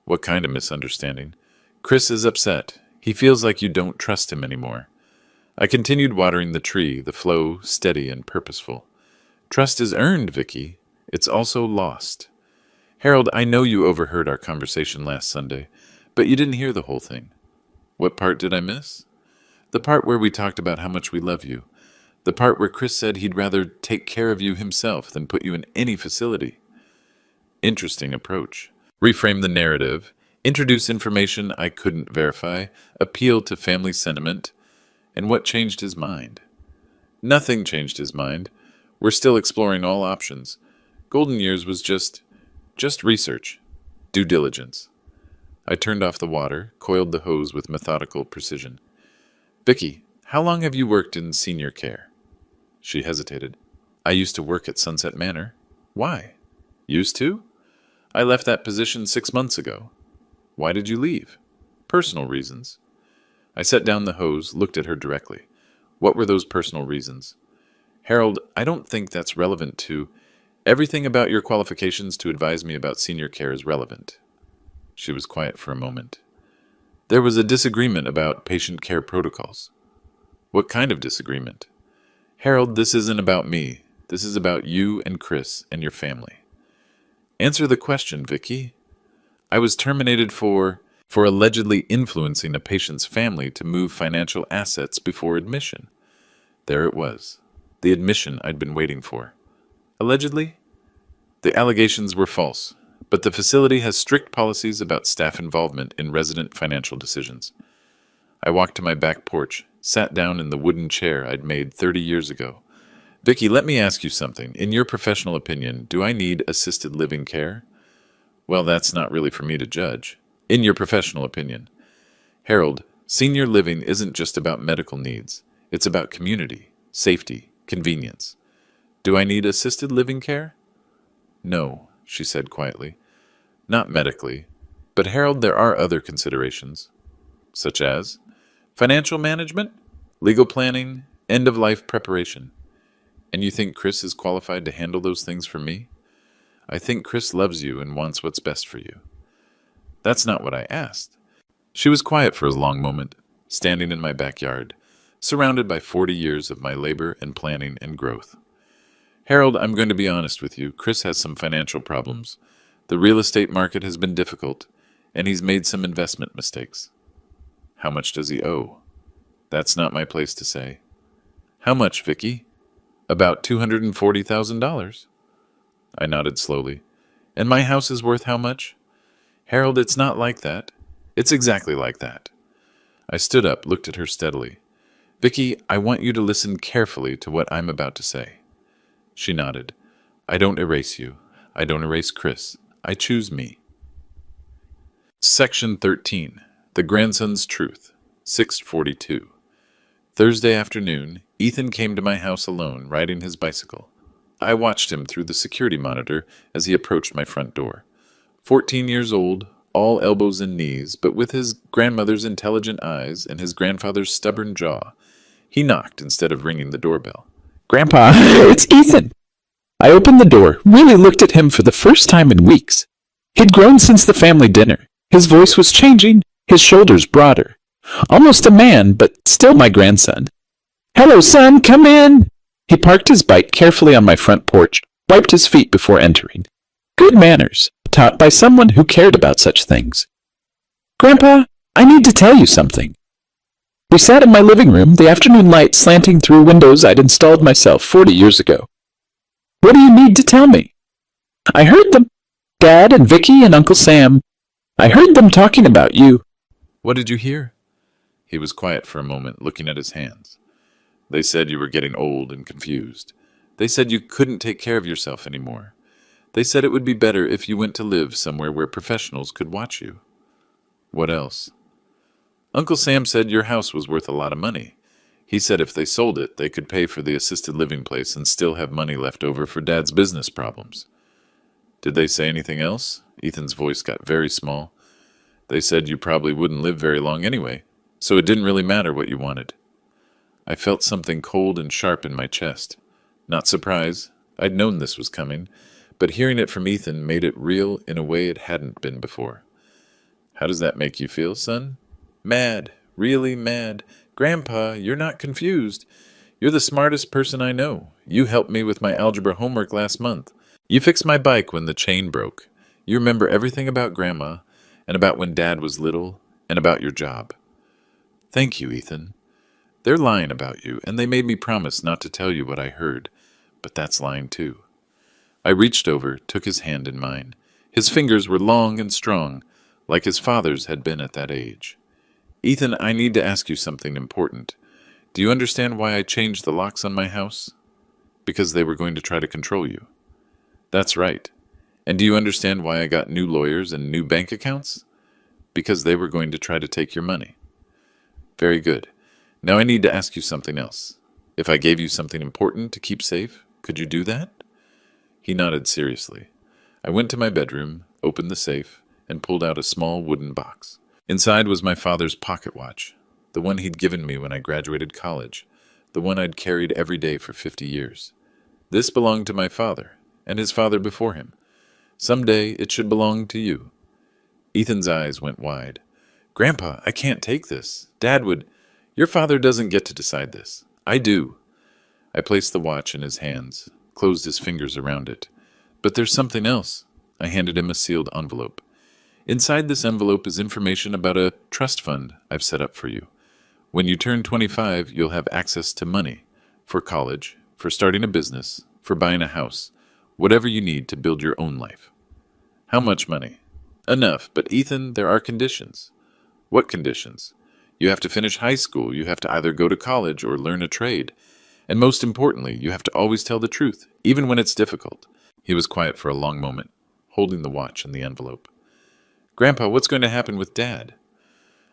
What kind of misunderstanding? Chris is upset. He feels like you don't trust him anymore. I continued watering the tree, the flow steady and purposeful. Trust is earned, Vicky. It's also lost. Harold, I know you overheard our conversation last Sunday, but you didn't hear the whole thing. What part did I miss? The part where we talked about how much we love you. The part where Chris said he'd rather take care of you himself than put you in any facility. Interesting approach. Reframe the narrative, introduce information I couldn't verify, appeal to family sentiment. And what changed his mind? Nothing changed his mind. We're still exploring all options. Golden Years was just research, due diligence. I turned off the water, coiled the hose with methodical precision. Vicky, how long have you worked in senior care? She hesitated. I used to work at Sunset Manor. Why? Used to? I left that position 6 months ago. Why did you leave? Personal reasons. I set down the hose, looked at her directly. What were those personal reasons? Harold, I don't think that's relevant to... Everything about your qualifications to advise me about senior care is relevant. She was quiet for a moment. There was a disagreement about patient care protocols. What kind of disagreement? Harold, this isn't about me. This is about you and Chris and your family. Answer the question, Vicky. I was terminated for allegedly influencing a patient's family to move financial assets before admission. There it was. The admission I'd been waiting for. Allegedly? The allegations were false, but the facility has strict policies about staff involvement in resident financial decisions. I walked to my back porch, sat down in the wooden chair I'd made 30 years ago. Vicky, let me ask you something. In your professional opinion, do I need assisted living care? Well, that's not really for me to judge. In your professional opinion. Harold, senior living isn't just about medical needs. It's about community, safety, convenience. Do I need assisted living care? No, she said quietly. Not medically. But Harold, there are other considerations. Such as? Financial management? Legal planning? End-of-life preparation? And you think Chris is qualified to handle those things for me? I think Chris loves you and wants what's best for you. That's not what I asked. She was quiet for a long moment, standing in my backyard, surrounded by 40 years of my labor and planning and growth. Harold, I'm going to be honest with you. Chris has some financial problems. The real estate market has been difficult, and he's made some investment mistakes. How much does he owe? That's not my place to say. How much, Vicky? About $240,000. I nodded slowly. And my house is worth how much? Harold, it's not like that. It's exactly like that. I stood up, looked at her steadily. Vicky, I want you to listen carefully to what I'm about to say. She nodded. I don't erase you. I don't erase Chris. I choose me. Section 13. The Grandson's Truth. 6:42. Thursday afternoon, Ethan came to my house alone, riding his bicycle. I watched him through the security monitor as he approached my front door. 14 years old, all elbows and knees, but with his grandmother's intelligent eyes and his grandfather's stubborn jaw. He knocked instead of ringing the doorbell. Grandpa, it's Ethan. I opened the door, really looked at him for the first time in weeks. He'd grown since the family dinner. His voice was changing, his shoulders broader. Almost a man, but still my grandson. Hello, son, come in. He parked his bike carefully on my front porch, wiped his feet before entering. Good manners, taught by someone who cared about such things. Grandpa, I need to tell you something. We sat in my living room, the afternoon light slanting through windows I'd installed myself 40 years ago. What do you need to tell me? I heard them. Dad and Vicky and Uncle Sam. I heard them talking about you. What did you hear? He was quiet for a moment, looking at his hands. They said you were getting old and confused. They said you couldn't take care of yourself anymore. They said it would be better if you went to live somewhere where professionals could watch you. What else? Uncle Sam said your house was worth a lot of money. He said if they sold it, they could pay for the assisted living place and still have money left over for Dad's business problems. Did they say anything else? Ethan's voice got very small. They said you probably wouldn't live very long anyway, so it didn't really matter what you wanted. I felt something cold and sharp in my chest. Not surprise. I'd known this was coming, but hearing it from Ethan made it real in a way it hadn't been before. How does that make you feel, son? Mad. Really mad. Grandpa, you're not confused. You're the smartest person I know. You helped me with my algebra homework last month. You fixed my bike when the chain broke. You remember everything about Grandma, and about when Dad was little, and about your job. Thank you, Ethan. They're lying about you, and they made me promise not to tell you what I heard, but that's lying too. I reached over, took his hand in mine. His fingers were long and strong, like his father's had been at that age. Ethan, I need to ask you something important. Do you understand why I changed the locks on my house? Because they were going to try to control you. That's right. And do you understand why I got new lawyers and new bank accounts? Because they were going to try to take your money. Very good. Now I need to ask you something else. If I gave you something important to keep safe, could you do that? He nodded seriously. I went to my bedroom, opened the safe, and pulled out a small wooden box. Inside was my father's pocket watch, the one he'd given me when I graduated college, the one I'd carried every day for 50 years. This belonged to my father, and his father before him. Someday it should belong to you. Ethan's eyes went wide. Grandpa, I can't take this. Dad would... Your father doesn't get to decide this. I do. I placed the watch in his hands, closed his fingers around it. But there's something else. I handed him a sealed envelope. Inside this envelope is information about a trust fund I've set up for you. When you turn 25, you'll have access to money. For college, for starting a business, for buying a house. Whatever you need to build your own life. How much money? Enough, but Ethan, there are conditions. What conditions? You have to finish high school, you have to either go to college or learn a trade. And most importantly, you have to always tell the truth, even when it's difficult. He was quiet for a long moment, holding the watch and the envelope. Grandpa, what's going to happen with Dad?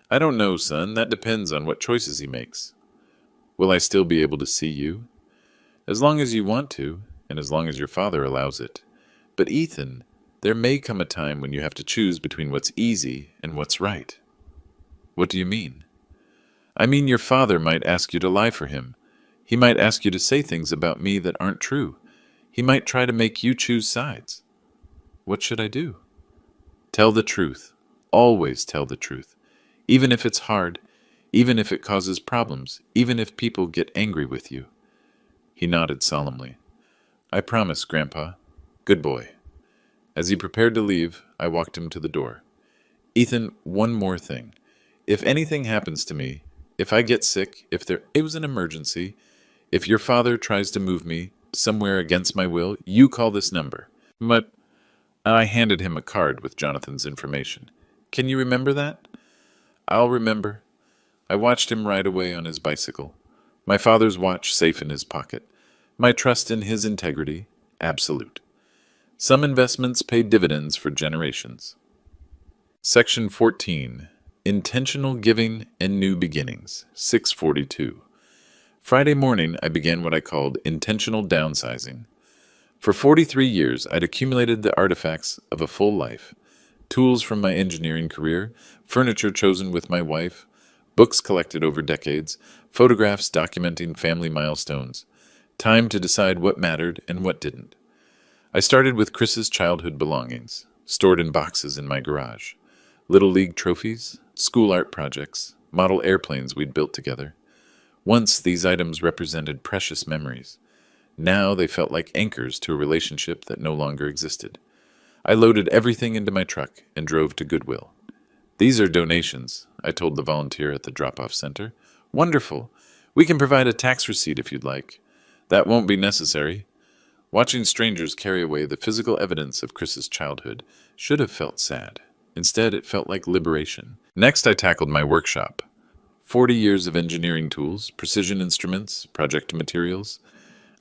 I don't know, son. That depends on what choices he makes. Will I still be able to see you? As long as you want to, and as long as your father allows it. But Ethan, there may come a time when you have to choose between what's easy and what's right. What do you mean? I mean your father might ask you to lie for him. He might ask you to say things about me that aren't true. He might try to make you choose sides. What should I do? Tell the truth. Always tell the truth. Even if it's hard, even if it causes problems, even if people get angry with you. He nodded solemnly. I promise, Grandpa. Good boy. As he prepared to leave, I walked him to the door. Ethan, one more thing. If anything happens to me, if I get sick, if there is an emergency, if your father tries to move me somewhere against my will, you call this number. But I handed him a card with Jonathan's information. Can you remember that? I'll remember. I watched him ride away on his bicycle. My father's watch safe in his pocket. My trust in his integrity, absolute. Some investments pay dividends for generations. Section 14. Intentional Giving and New Beginnings, 642. Friday morning, I began what I called intentional downsizing. For 43 years, I'd accumulated the artifacts of a full life. Tools from my engineering career, furniture chosen with my wife, books collected over decades, photographs documenting family milestones. Time to decide what mattered and what didn't. I started with Chris's childhood belongings, stored in boxes in my garage. Little League trophies, school art projects, model airplanes we'd built together. Once these items represented precious memories. Now they felt like anchors to a relationship that no longer existed. I loaded everything into my truck and drove to Goodwill. "These are donations," I told the volunteer at the drop-off center. "Wonderful. We can provide a tax receipt if you'd like." "That won't be necessary." Watching strangers carry away the physical evidence of Chris's childhood should have felt sad. Instead, it felt like liberation. Next, I tackled my workshop. 40 years of engineering tools, precision instruments, project materials.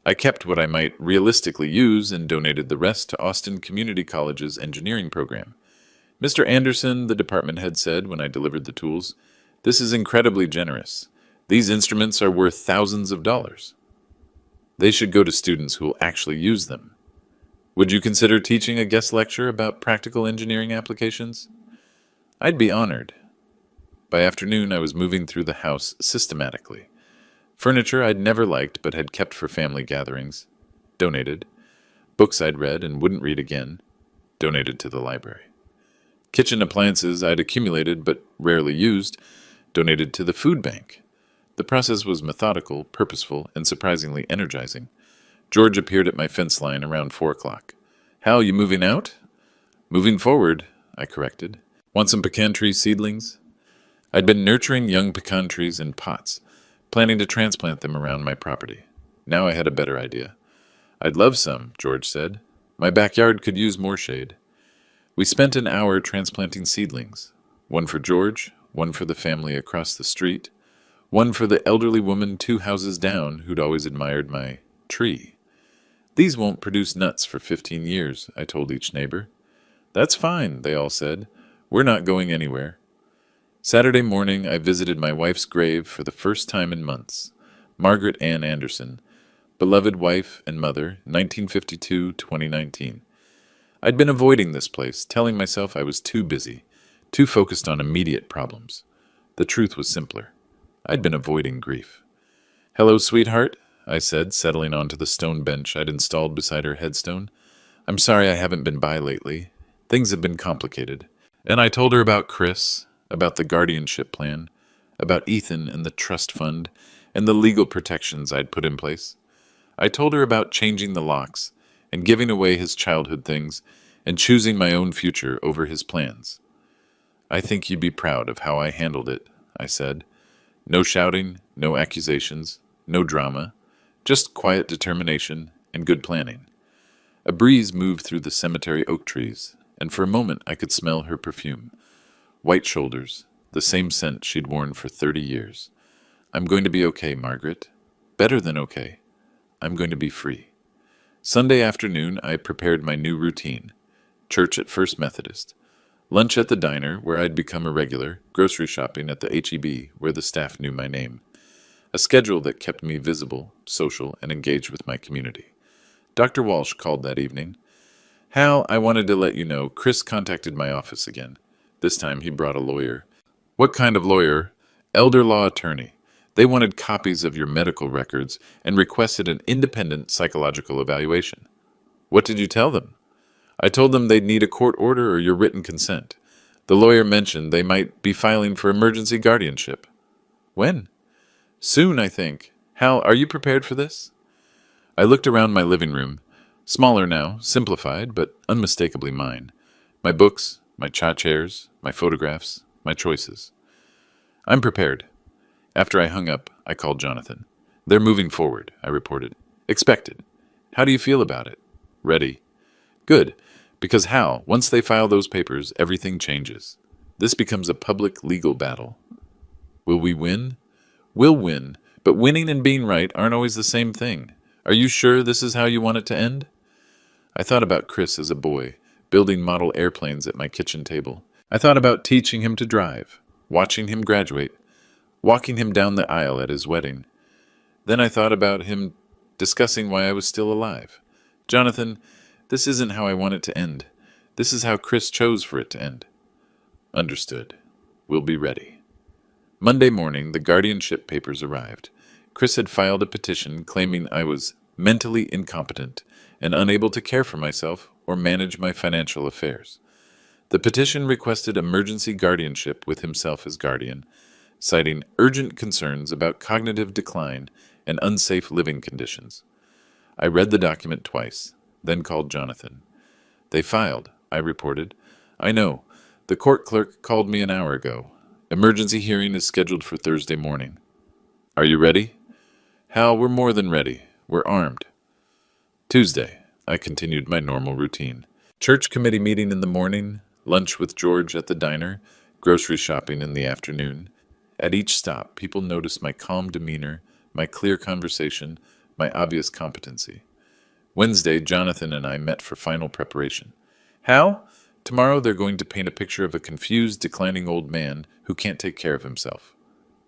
I kept what I might realistically use and donated the rest to Austin Community College's engineering program. "Mr. Anderson," the department head said when I delivered the tools, "this is incredibly generous. These instruments are worth thousands of dollars. They should go to students who will actually use them. Would you consider teaching a guest lecture about practical engineering applications?" I'd be honored. By afternoon, I was moving through the house systematically. Furniture I'd never liked but had kept for family gatherings. Donated. Books I'd read and wouldn't read again. Donated to the library. Kitchen appliances I'd accumulated but rarely used. Donated to the food bank. The process was methodical, purposeful, and surprisingly energizing. George appeared at my fence line around 4 o'clock. "Hal, you moving out?" "Moving forward," I corrected. "Want some pecan tree seedlings?" I'd been nurturing young pecan trees in pots, planning to transplant them around my property. Now I had a better idea. "I'd love some," George said. "My backyard could use more shade." We spent an hour transplanting seedlings. One for George, one for the family across the street, one for the elderly woman 2 houses down who'd always admired my tree. "These won't produce nuts for 15 years, I told each neighbor. "That's fine," they all said. "We're not going anywhere." Saturday morning, I visited my wife's grave for the first time in months. Margaret Ann Anderson, beloved wife and mother, 1952-2019. I'd been avoiding this place, telling myself I was too busy, too focused on immediate problems. The truth was simpler. I'd been avoiding grief. "Hello, sweetheart," I said, settling onto the stone bench I'd installed beside her headstone. "I'm sorry I haven't been by lately. Things have been complicated." And I told her about Chris, about the guardianship plan, about Ethan and the trust fund, and the legal protections I'd put in place. I told her about changing the locks, and giving away his childhood things, and choosing my own future over his plans. "I think you'd be proud of how I handled it," I said. No shouting, no accusations, no drama, just quiet determination and good planning. A breeze moved through the cemetery oak trees, and for a moment I could smell her perfume. White shoulders, the same scent she'd worn for 30 years. "I'm going to be okay, Margaret. Better than okay. I'm going to be free." Sunday afternoon, I prepared my new routine. Church at First Methodist. Lunch at the diner, where I'd become a regular. Grocery shopping at the H-E-B, where the staff knew my name. A schedule that kept me visible, social, and engaged with my community. Dr. Walsh called that evening. "Hal, I wanted to let you know, Chris contacted my office again. This time he brought a lawyer." "What kind of lawyer?" "Elder law attorney. They wanted copies of your medical records and requested an independent psychological evaluation." "What did you tell them?" "I told them they'd need a court order or your written consent. The lawyer mentioned they might be filing for emergency guardianship." "When?" "Soon, I think. Hal, are you prepared for this?" I looked around my living room. Smaller now, simplified, but unmistakably mine. My books, my cha chairs, my photographs, my choices. "I'm prepared." After I hung up, I called Jonathan. "They're moving forward," I reported. "Expected. How do you feel about it?" "Ready." "Good. Because Hal, once they file those papers, everything changes. This becomes a public legal battle." "Will we win?" "We'll win, but winning and being right aren't always the same thing. Are you sure this is how you want it to end?" I thought about Chris as a boy, building model airplanes at my kitchen table. I thought about teaching him to drive, watching him graduate, walking him down the aisle at his wedding. Then I thought about him discussing why I was still alive. "Jonathan, this isn't how I want it to end. This is how Chris chose for it to end." "Understood. We'll be ready." Monday morning, the guardianship papers arrived. Chris had filed a petition claiming I was mentally incompetent and unable to care for myself or manage my financial affairs. The petition requested emergency guardianship with himself as guardian, citing urgent concerns about cognitive decline and unsafe living conditions. I read the document twice, then called Jonathan. They filed, I reported. I know. The court clerk called me an hour ago. Emergency hearing is scheduled for Thursday morning. Are you ready? Hal, we're more than ready. We're armed. Tuesday, I continued my normal routine. Church committee meeting in the morning, lunch with George at the diner, grocery shopping in the afternoon. At each stop, people noticed my calm demeanor, my clear conversation, my obvious competency. Wednesday, Jonathan and I met for final preparation. Hal, tomorrow they're going to paint a picture of a confused, declining old man who can't take care of himself.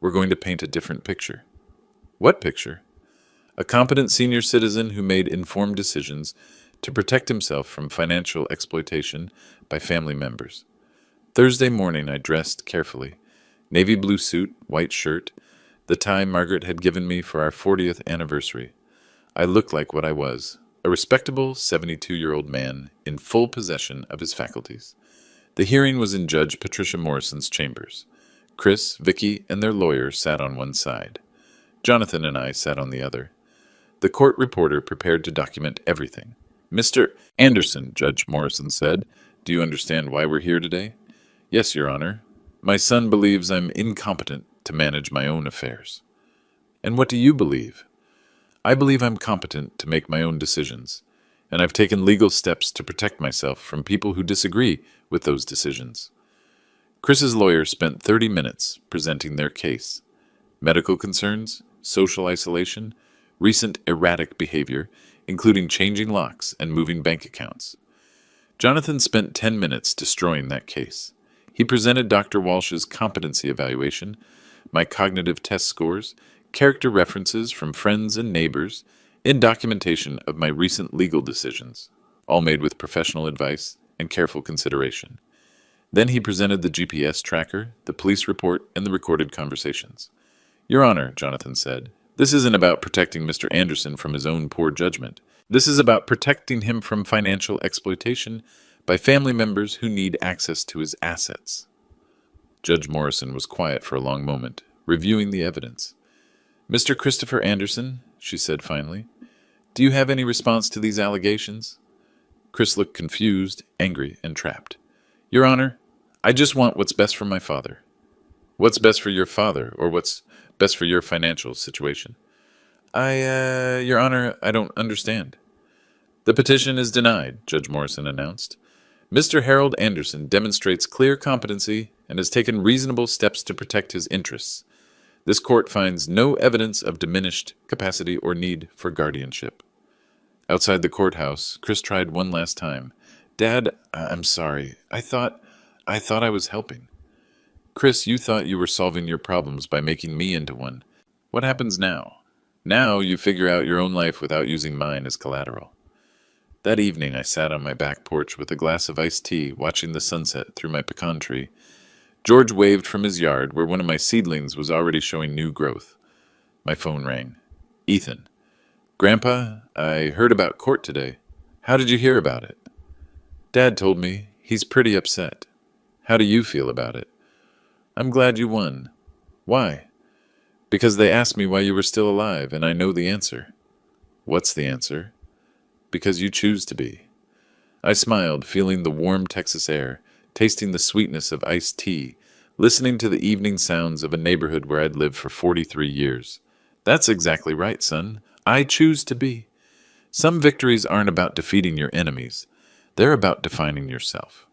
We're going to paint a different picture. What picture? A competent senior citizen who made informed decisions to protect himself from financial exploitation by family members. Thursday morning I dressed carefully. Navy blue suit, white shirt, the tie Margaret had given me for our 40th anniversary. I looked like what I was, a respectable 72-year-old man in full possession of his faculties. The hearing was in Judge Patricia Morrison's chambers. Chris, Vicky, and their lawyer sat on one side. Jonathan and I sat on the other. The court reporter prepared to document everything. Mr. Anderson, Judge Morrison said, do you understand why we're here today? Yes, Your Honor. My son believes I'm incompetent to manage my own affairs. And what do you believe? I believe I'm competent to make my own decisions, and I've taken legal steps to protect myself from people who disagree with those decisions. Chris's lawyer spent 30 minutes presenting their case. Medical concerns, social isolation, recent erratic behavior, including changing locks and moving bank accounts. Jonathan spent 10 minutes destroying that case. He presented Dr. Walsh's competency evaluation, my cognitive test scores, character references from friends and neighbors, and documentation of my recent legal decisions, all made with professional advice and careful consideration. Then he presented the GPS tracker, the police report, and the recorded conversations. Your Honor, Jonathan said, this isn't about protecting Mr. Anderson from his own poor judgment. This is about protecting him from financial exploitation by family members who need access to his assets. Judge Morrison was quiet for a long moment, reviewing the evidence. Mr. Christopher Anderson, she said finally, do you have any response to these allegations? Chris looked confused, angry, and trapped. Your Honor, I just want what's best for my father. What's best for your father, or what's best for your financial situation? Your Honor, I don't understand. The petition is denied, Judge Morrison announced. Mr. Harold Anderson demonstrates clear competency and has taken reasonable steps to protect his interests. This court finds no evidence of diminished capacity or need for guardianship. Outside the courthouse, Chris tried one last time. Dad, I'm sorry. I thought I was helping. Chris, you thought you were solving your problems by making me into one. What happens now? Now you figure out your own life without using mine as collateral. That evening I sat on my back porch with a glass of iced tea, watching the sunset through my pecan tree. George waved from his yard, where one of my seedlings was already showing new growth. My phone rang. Ethan. Grandpa, I heard about court today. How did you hear about it? Dad told me. He's pretty upset. How do you feel about it? I'm glad you won. Why? Because they asked me why you were still alive, and I know the answer. What's the answer? Because you choose to be. I smiled, feeling the warm Texas air, tasting the sweetness of iced tea, listening to the evening sounds of a neighborhood where I'd lived for 43 years. That's exactly right, son. I choose to be. Some victories aren't about defeating your enemies. They're about defining yourself.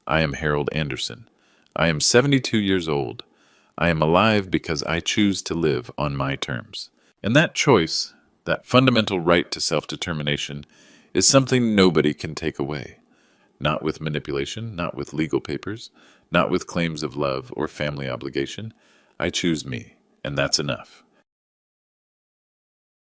I am Harold Anderson. I am 72 years old. I am alive because I choose to live on my terms. And that choice, that fundamental right to self-determination, is something nobody can take away. Not with manipulation, not with legal papers, not with claims of love or family obligation. I choose me, and that's enough.